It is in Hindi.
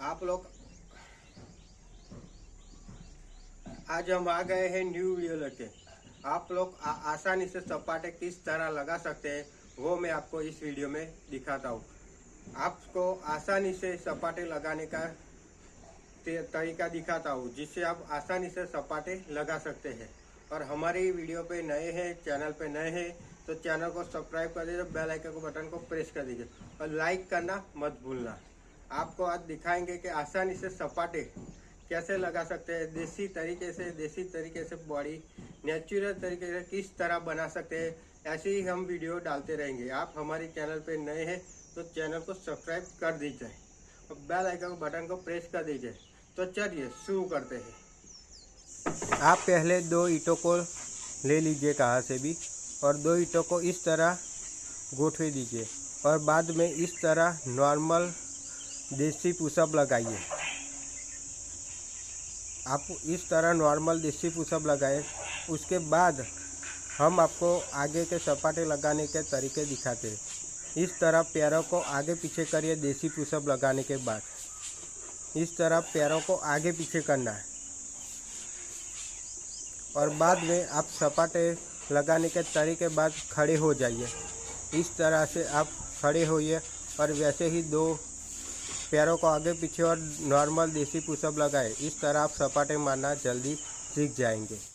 आप लोग आज हम आ गए हैं न्यू वीडियो लेके। आप लोग आसानी से सपाटे किस तरह लगा सकते हैं वो मैं आपको इस वीडियो में दिखाता हूँ। आपको आसानी से सपाटे लगाने का तरीका दिखाता हूँ जिससे आप आसानी से सपाटे लगा सकते हैं। और हमारी वीडियो पे नए हैं, चैनल पे नए हैं तो चैनल को सब्सक्राइब कर दीजिए, बेल आइकन को बटन को प्रेस कर दीजिए और लाइक करना मत भूलना। आपको आज दिखाएंगे कि आसानी से सपाटे कैसे लगा सकते हैं, देसी तरीके से बॉडी नेचुरल तरीके से किस तरह बना सकते हैं। ऐसे ही हम वीडियो डालते रहेंगे। आप हमारे चैनल पे नए हैं तो चैनल को सब्सक्राइब कर दीजिए और बेल आइकन बटन को प्रेस कर दीजिए। तो चलिए शुरू करते हैं। आप पहले 2 ईंटों को ले लीजिए कहाँ से भी और 2 ईंटों को इस तरह गोठवे दीजिए और बाद में इस तरह नॉर्मल देसी पुशअप लगाइए। आप इस तरह नॉर्मल देसी पुशअप लगाए। उसके बाद हम आपको आगे के सपाटे लगाने के तरीके दिखाते हैं। इस तरह पैरों को आगे पीछे करिए। देसी पुशअप लगाने के बाद इस तरह पैरों को आगे पीछे करना है और बाद में आप सपाटे लगाने के तरीके बाद खड़े हो जाइए। इस तरह से आप खड़े होइए और वैसे ही 2 पैरों को आगे पीछे और नॉर्मल देसी पुशअप लगाए। इस तरह आप सपाटे मारना जल्दी सीख जाएंगे।